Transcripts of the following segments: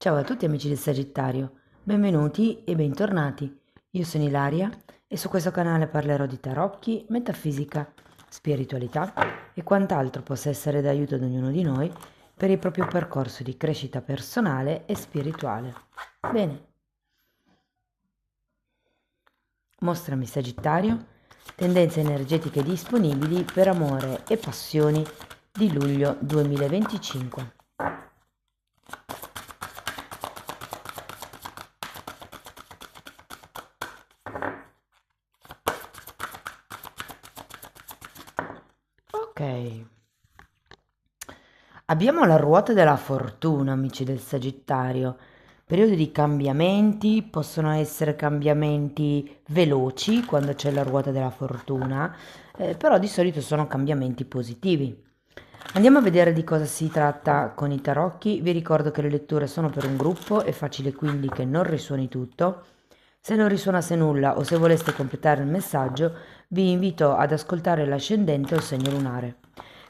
Ciao a tutti amici del Sagittario, benvenuti e bentornati. Io sono Ilaria e su questo canale parlerò di tarocchi, metafisica, spiritualità e quant'altro possa essere d'aiuto ad ognuno di noi per il proprio percorso di crescita personale e spirituale. Bene, mostrami Sagittario, tendenze energetiche disponibili per amore e passioni di luglio 2025. Ok. Abbiamo la ruota della fortuna, amici del Sagittario. Periodi di cambiamenti, possono essere cambiamenti veloci quando c'è la ruota della fortuna, però di solito sono cambiamenti positivi. Andiamo a vedere di cosa si tratta con i tarocchi. Vi ricordo che le letture sono per un gruppo, è facile quindi che non risuoni tutto. Se non risuonasse nulla o se voleste completare il messaggio, vi invito ad ascoltare l'ascendente o il segno lunare.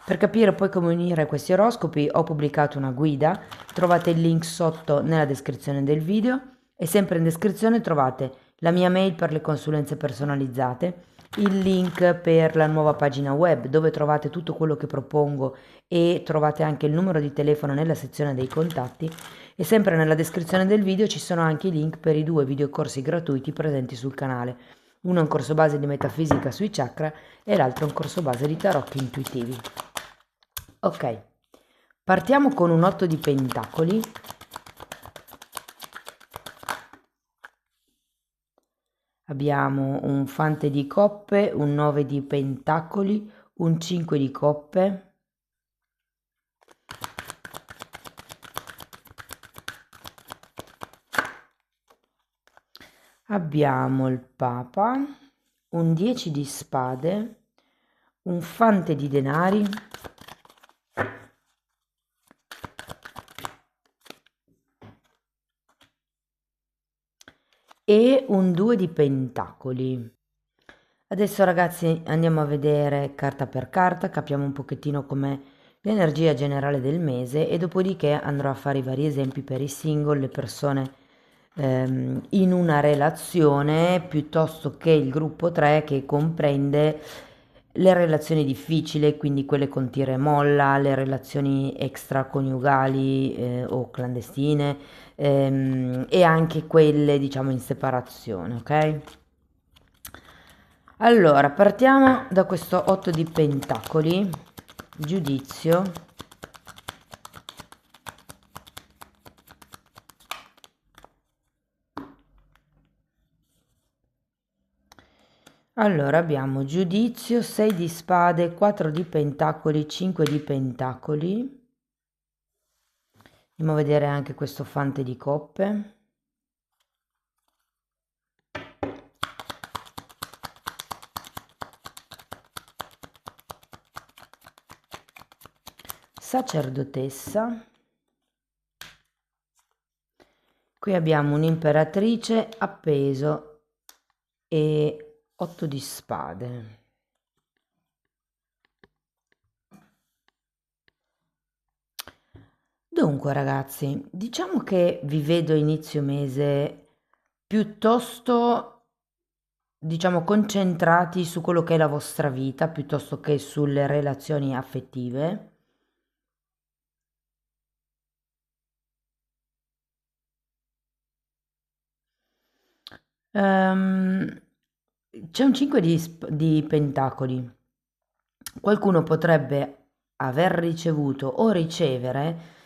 Per capire poi come unire questi oroscopi ho pubblicato una guida, trovate il link sotto nella descrizione del video e sempre in descrizione trovate la mia mail per le consulenze personalizzate, il link per la nuova pagina web dove trovate tutto quello che propongo e trovate anche il numero di telefono nella sezione dei contatti e sempre nella descrizione del video ci sono anche i link per i due videocorsi gratuiti presenti sul canale. Uno è un corso base di metafisica sui chakra e l'altro è un corso base di tarocchi intuitivi. Ok, partiamo con un 8 di pentacoli. Abbiamo un fante di coppe, un 9 di pentacoli, un 5 di coppe. Abbiamo il papa, un 10 di spade, un fante di denari e un 2 di pentacoli. Adesso ragazzi andiamo a vedere carta per carta, capiamo un pochettino com'è l'energia generale del mese e dopodiché andrò a fare i vari esempi per i single, le persone in una relazione piuttosto che il gruppo 3 che comprende le relazioni difficili, quindi quelle con tira e molla, le relazioni extraconiugali o clandestine e anche quelle diciamo in separazione, ok? Allora, partiamo da questo 8 di pentacoli, giudizio. Allora, abbiamo giudizio, 6 di spade, 4 di pentacoli, 5 di pentacoli. Andiamo a vedere anche questo fante di coppe. Sacerdotessa. Qui abbiamo un'imperatrice appeso e 8 di spade. Dunque ragazzi, diciamo che vi vedo inizio mese piuttosto, diciamo, concentrati su quello che è la vostra vita piuttosto che sulle relazioni affettive. Ehm, c'è un 5 di pentacoli. Qualcuno potrebbe aver ricevuto o ricevere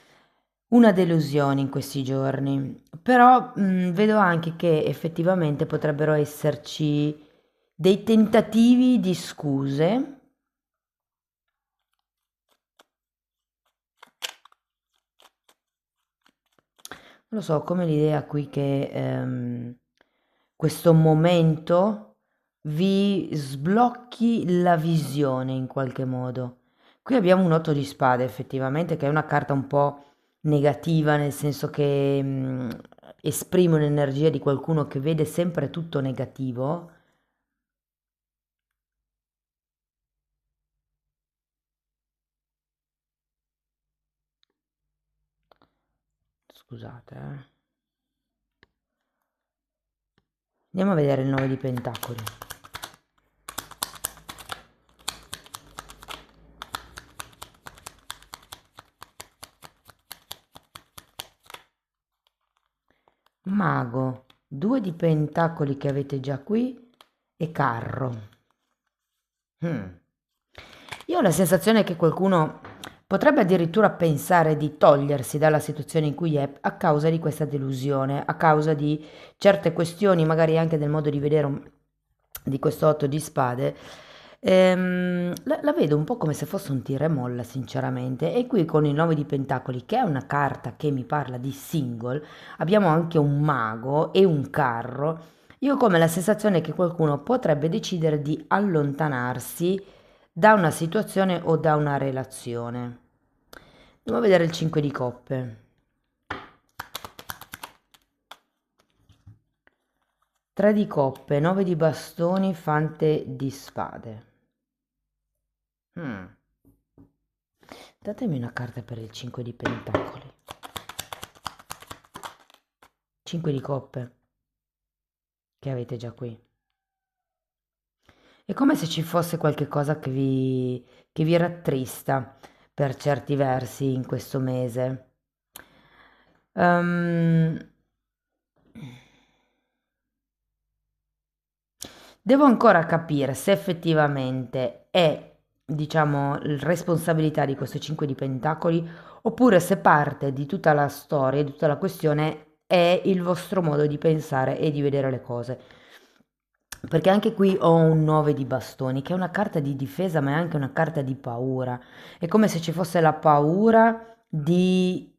una delusione in questi giorni, però vedo anche che effettivamente potrebbero esserci dei tentativi di scuse. Non lo so, come l'idea qui che questo momento vi sblocchi la visione in qualche modo. Qui abbiamo un 8 di spade effettivamente, che è una carta un po' negativa, nel senso che esprime un'energia di qualcuno che vede sempre tutto negativo. scusate, Andiamo a vedere il 9 di pentacoli. Mago, 2 di pentacoli che avete già qui e carro. Io ho la sensazione che qualcuno potrebbe addirittura pensare di togliersi dalla situazione in cui è a causa di questa delusione, a causa di certe questioni, magari anche del modo di vedere di questo 8 di spade. La vedo un po' come se fosse un tira e molla, sinceramente. E qui con il 9 di pentacoli, che è una carta che mi parla di single, abbiamo anche un mago e un carro. Io ho come la sensazione che qualcuno potrebbe decidere di allontanarsi da una situazione o da una relazione. Andiamo a vedere il 5 di coppe. 3 di coppe, 9 di bastoni, fante di spade. Datemi una carta per il 5 di pentacoli. 5 di coppe, che avete già qui. È come se ci fosse qualche cosa che vi rattrista per certi versi in questo mese. Devo ancora capire se effettivamente è, diciamo, responsabilità di questo 5 di pentacoli oppure se parte di tutta la storia, di tutta la questione è il vostro modo di pensare e di vedere le cose. Perché anche qui ho un 9 di bastoni, che è una carta di difesa, ma è anche una carta di paura. È come se ci fosse la paura di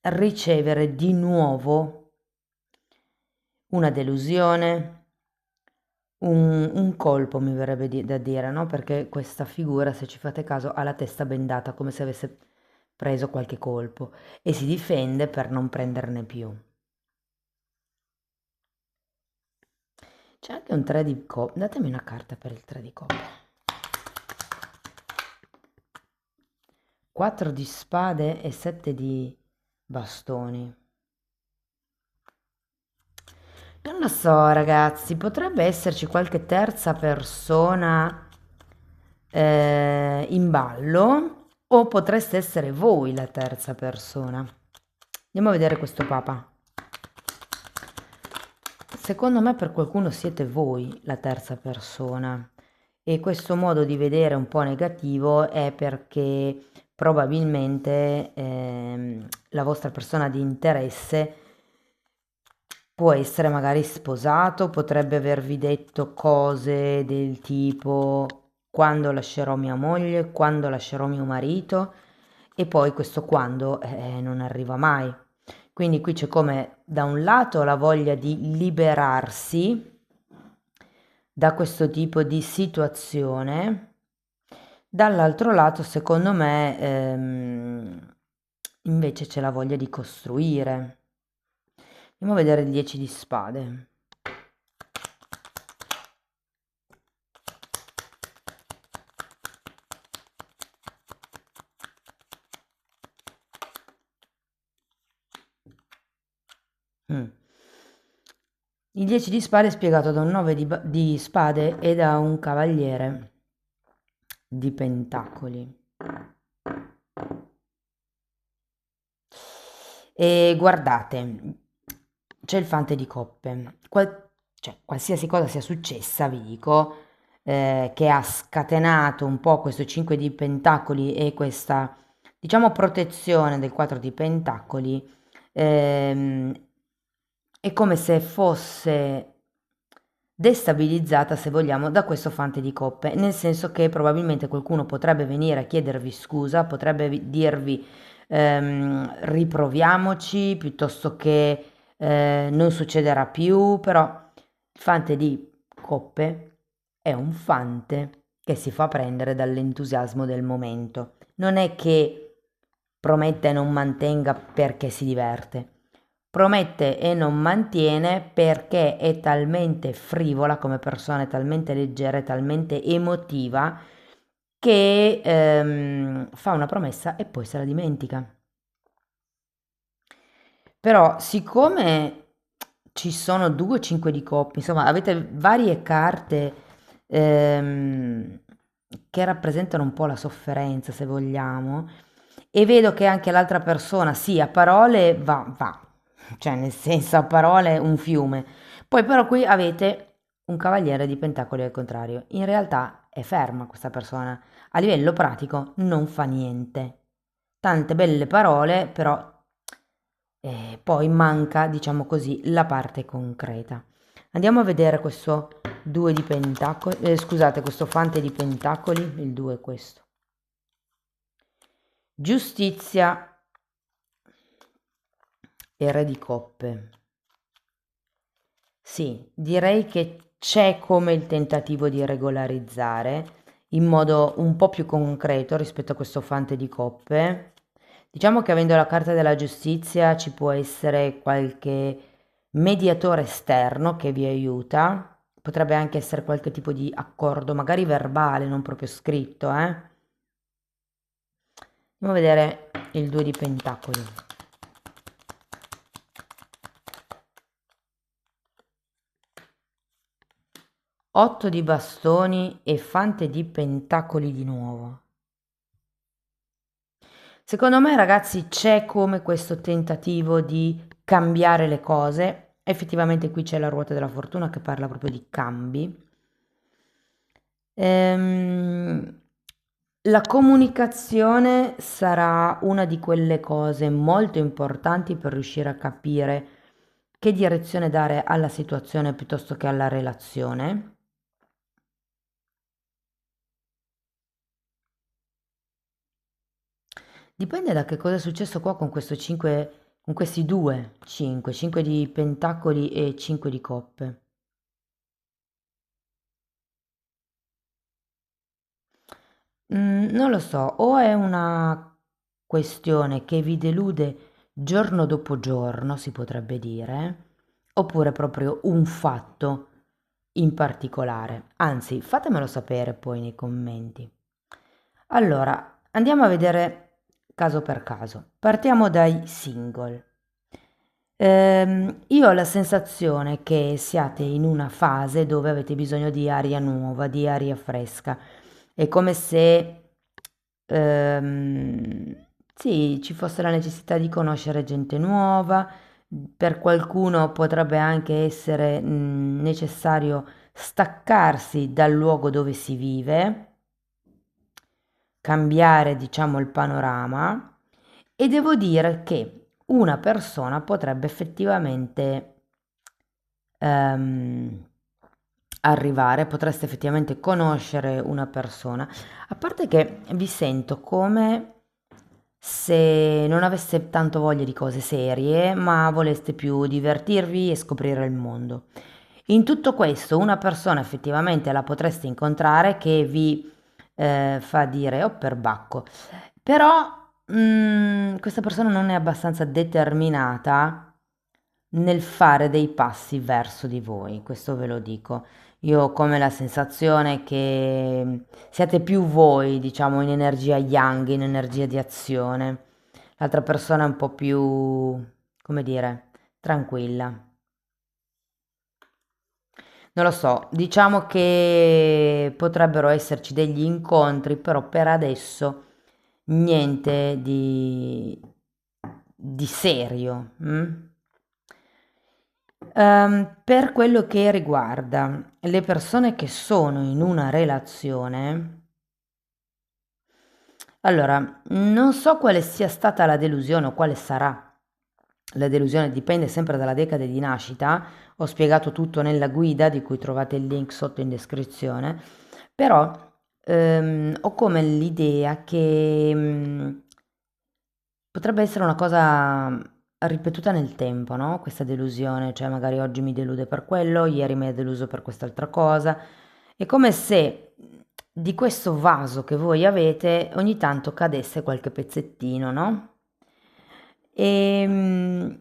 ricevere di nuovo una delusione, un colpo mi verrebbe da dire, no? Perché questa figura, se ci fate caso, ha la testa bendata, come se avesse preso qualche colpo e si difende per non prenderne più. C'è anche un 3 di coppe. Datemi una carta per il 3 di coppe. 4 di spade e 7 di bastoni. Non lo so, ragazzi, potrebbe esserci qualche terza persona in ballo o potreste essere voi la terza persona. Andiamo a vedere questo papa. Secondo me per qualcuno siete voi la terza persona e questo modo di vedere un po' negativo è perché probabilmente la vostra persona di interesse può essere magari sposato, potrebbe avervi detto cose del tipo quando lascerò mia moglie, quando lascerò mio marito e poi questo quando non arriva mai. Quindi qui c'è come da un lato la voglia di liberarsi da questo tipo di situazione, dall'altro lato secondo me invece c'è la voglia di costruire. Andiamo a vedere il 10 di spade. Il 10 di spade è spiegato da un 9 di spade e da un cavaliere di pentacoli. E guardate, c'è il fante di coppe. Cioè, qualsiasi cosa sia successa, vi dico, che ha scatenato un po' questo 5 di pentacoli e questa, diciamo, protezione del 4 di pentacoli, ehm, è come se fosse destabilizzata, se vogliamo, da questo fante di coppe, nel senso che probabilmente qualcuno potrebbe venire a chiedervi scusa, potrebbe dirvi riproviamoci, piuttosto che non succederà più, però il fante di coppe è un fante che si fa prendere dall'entusiasmo del momento. Non è che promette e non mantenga perché si diverte. Promette e non mantiene perché è talmente frivola come persona, è talmente leggera, è talmente emotiva che fa una promessa e poi se la dimentica. Però siccome ci sono 2 5 di coppia, insomma avete varie carte che rappresentano un po' la sofferenza, se vogliamo, e vedo che anche l'altra persona, sì, a parole va, cioè nel senso a parole un fiume. Poi però qui avete un cavaliere di pentacoli al contrario. In realtà è ferma questa persona. A livello pratico non fa niente. Tante belle parole, però poi manca, diciamo così, la parte concreta. Andiamo a vedere questo 2 di pentacoli, scusate, questo fante di pentacoli, il 2 è questo. Giustizia e re di coppe. Sì, direi che c'è come il tentativo di regolarizzare in modo un po' più concreto rispetto a questo fante di coppe. Diciamo che avendo la carta della giustizia ci può essere qualche mediatore esterno che vi aiuta, potrebbe anche essere qualche tipo di accordo, magari verbale, non proprio scritto, eh. Andiamo a vedere il 2 di pentacoli. 8 di bastoni e fante di pentacoli di nuovo. Secondo me, ragazzi, c'è come questo tentativo di cambiare le cose. Effettivamente qui c'è la ruota della fortuna che parla proprio di cambi. La comunicazione sarà una di quelle cose molto importanti per riuscire a capire che direzione dare alla situazione piuttosto che alla relazione. Dipende da che cosa è successo qua con questo 5, con questi due 5, 5 di pentacoli e 5 di coppe. Non lo so, o è una questione che vi delude giorno dopo giorno, si potrebbe dire, oppure proprio un fatto in particolare. Anzi, fatemelo sapere poi nei commenti. Allora, andiamo a vedere caso per caso. Partiamo dai single. Io ho la sensazione che siate in una fase dove avete bisogno di aria nuova, di aria fresca. È come se, sì, ci fosse la necessità di conoscere gente nuova. Per qualcuno potrebbe anche essere, necessario staccarsi dal luogo dove si vive, cambiare, diciamo, il panorama e devo dire che una persona potrebbe effettivamente ehm, arrivare, potreste effettivamente conoscere una persona, a parte che vi sento come se non aveste tanto voglia di cose serie, ma voleste più divertirvi e scoprire il mondo. In tutto questo, una persona effettivamente la potreste incontrare che vi fa dire, oh perbacco, però questa persona non è abbastanza determinata nel fare dei passi verso di voi, questo ve lo dico. Io ho come la sensazione che siate più voi, diciamo, in energia yang, in energia di azione. L'altra persona è un po' più, come dire, tranquilla. Non lo so, diciamo che potrebbero esserci degli incontri, però per adesso niente di serio. Per quello che riguarda le persone che sono in una relazione, allora, non so quale sia stata la delusione o quale sarà la delusione, dipende sempre dalla decade di nascita. Ho spiegato tutto nella guida, di cui trovate il link sotto in descrizione, però ho come l'idea che potrebbe essere una cosa ripetuta nel tempo, no? Questa delusione, cioè magari oggi mi delude per quello, ieri mi ha deluso per quest'altra cosa. È come se di questo vaso che voi avete ogni tanto cadesse qualche pezzettino, no? E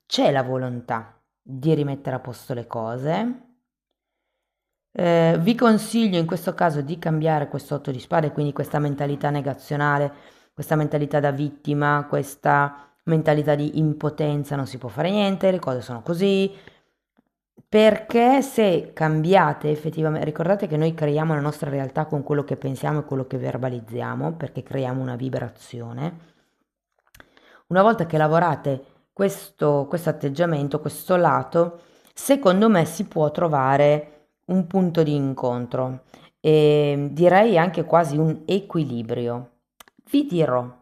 c'è la volontà di rimettere a posto le cose. Vi consiglio in questo caso di cambiare questo 8 di spade, quindi questa mentalità negazionale questa mentalità da vittima, questa mentalità di impotenza, non si può fare niente, le cose sono così. Perché se cambiate effettivamente, ricordate che noi creiamo la nostra realtà con quello che pensiamo e quello che verbalizziamo, perché creiamo una vibrazione. Una volta che lavorate questo atteggiamento, questo lato, secondo me si può trovare un punto di incontro e direi anche quasi un equilibrio. Vi dirò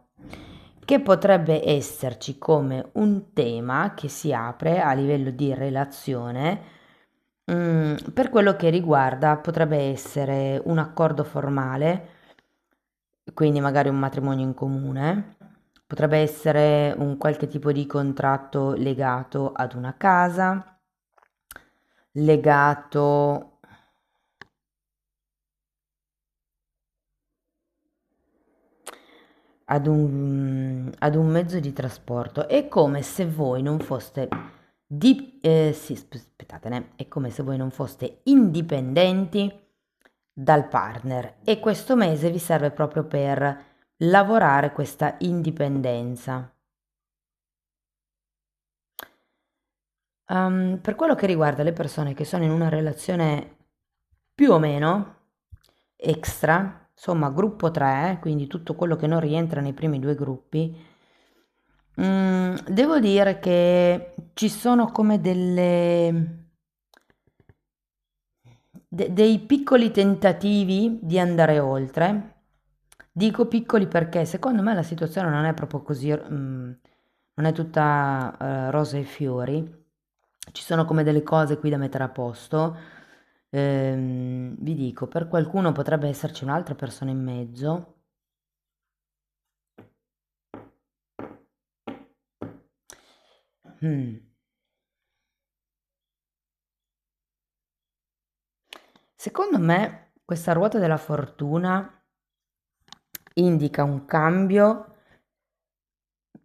che potrebbe esserci come un tema che si apre a livello di relazione, per quello che riguarda, potrebbe essere un accordo formale, quindi magari un matrimonio in comune, potrebbe essere un qualche tipo di contratto legato ad una casa, legato ad un mezzo di trasporto. È come se voi non foste sì, aspettatene, è come se voi non foste indipendenti dal partner e questo mese vi serve proprio per lavorare questa indipendenza. Per quello che riguarda le persone che sono in una relazione più o meno extra, insomma gruppo 3, quindi tutto quello che non rientra nei primi due gruppi, devo dire che ci sono come dei piccoli tentativi di andare oltre. Dico piccoli perché secondo me la situazione non è proprio così, non è tutta rose e fiori. Ci sono come delle cose qui da mettere a posto. Vi dico, per qualcuno potrebbe esserci un'altra persona in mezzo. Mm. Secondo me questa ruota della fortuna indica un cambio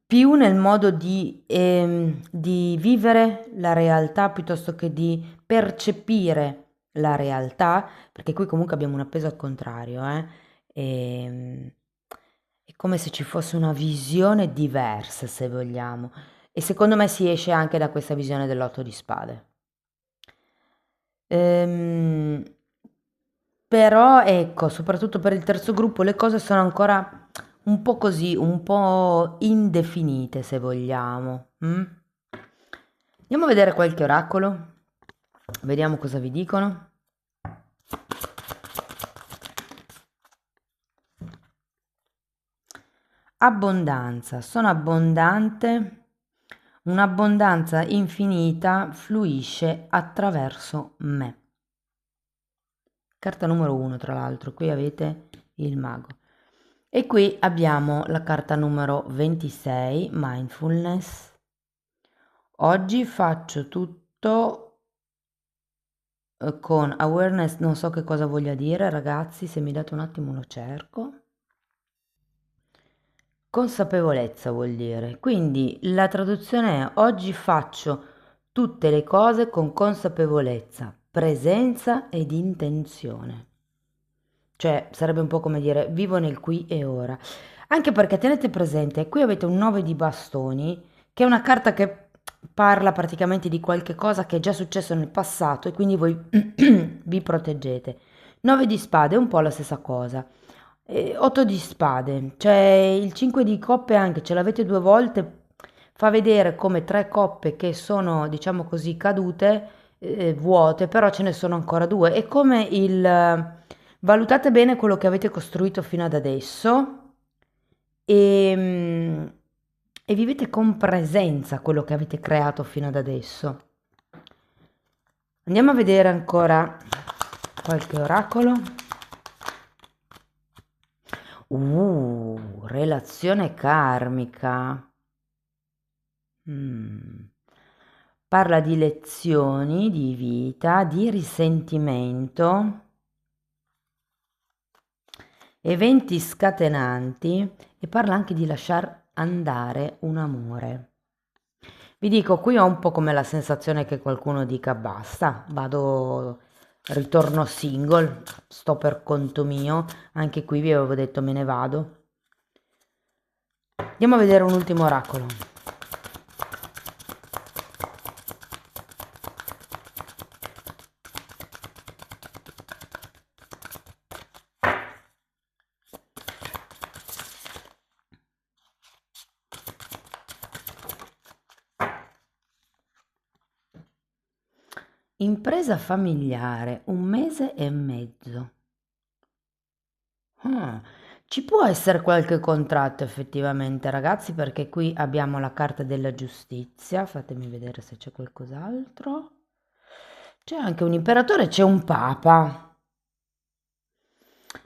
più nel modo di vivere la realtà piuttosto che di percepire la realtà, perché qui comunque abbiamo un appeso al contrario, eh? Ehm, è come se ci fosse una visione diversa, se vogliamo. E secondo me si esce anche da questa visione dell'otto di spade. Ehm, Però ecco, soprattutto per il terzo gruppo le cose sono ancora un po' così, un po' indefinite se vogliamo. Andiamo a vedere qualche oracolo, vediamo cosa vi dicono. Abbondanza, sono abbondante, un'abbondanza infinita fluisce attraverso me. Carta numero 1, tra l'altro, qui avete il mago. E qui abbiamo la carta numero 26, mindfulness. Oggi faccio tutto con awareness, non so che cosa voglia dire, ragazzi, se mi date un attimo lo cerco. Consapevolezza vuol dire. Quindi la traduzione è oggi faccio tutte le cose con consapevolezza, presenza ed intenzione. Cioè, sarebbe un po' come dire vivo nel qui e ora. Anche perché tenete presente, qui avete un 9 di bastoni, che è una carta che parla praticamente di qualche cosa che è già successo nel passato e quindi voi vi proteggete. 9 di spade è un po' la stessa cosa. 8 di spade, cioè il 5 di coppe anche, ce l'avete due volte, fa vedere come tre coppe che sono, diciamo così, cadute, vuote, però ce ne sono ancora due. È come valutate bene quello che avete costruito fino ad adesso e, e vivete con presenza quello che avete creato fino ad adesso. Andiamo a vedere ancora qualche oracolo. Relazione karmica. Mm. Parla di lezioni di vita, di risentimento, eventi scatenanti e parla anche di lasciar andare un amore. Vi dico, qui ho un po' come la sensazione che qualcuno dica basta, vado, ritorno single, sto per conto mio, anche qui vi avevo detto me ne vado. Andiamo a vedere un ultimo oracolo. Impresa familiare, 1 mese e mezzo. Ah, ci può essere qualche contratto effettivamente, ragazzi, perché qui abbiamo la carta della giustizia. Fatemi vedere se c'è qualcos'altro. C'è anche un imperatore, c'è un papa.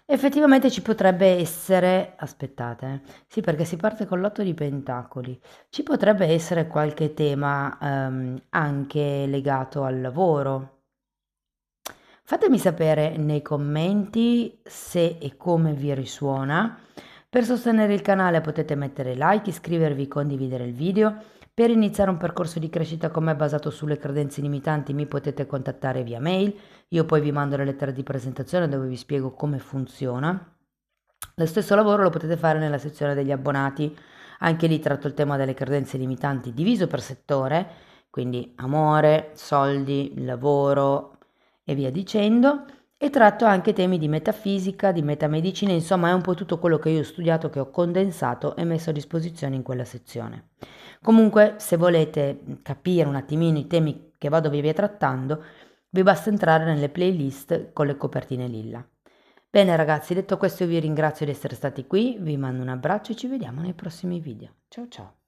Effettivamente ci potrebbe essere, aspettate, sì, perché si parte con l'8 di pentacoli. Ci potrebbe essere qualche tema anche legato al lavoro. Fatemi sapere nei commenti se e come vi risuona. Per sostenere il canale potete mettere like, iscrivervi, condividere il video. Per iniziare un percorso di crescita con me basato sulle credenze limitanti mi potete contattare via mail. Io poi vi mando la lettera di presentazione dove vi spiego come funziona. Lo stesso lavoro lo potete fare nella sezione degli abbonati. Anche lì tratto il tema delle credenze limitanti diviso per settore, quindi amore, soldi, lavoro e via dicendo, e tratto anche temi di metafisica, di metamedicina, insomma è un po' tutto quello che io ho studiato, che ho condensato e messo a disposizione in quella sezione. Comunque, se volete capire un attimino i temi che vado via via trattando, vi basta entrare nelle playlist con le copertine lilla. Bene ragazzi, detto questo io vi ringrazio di essere stati qui, vi mando un abbraccio e ci vediamo nei prossimi video. Ciao ciao!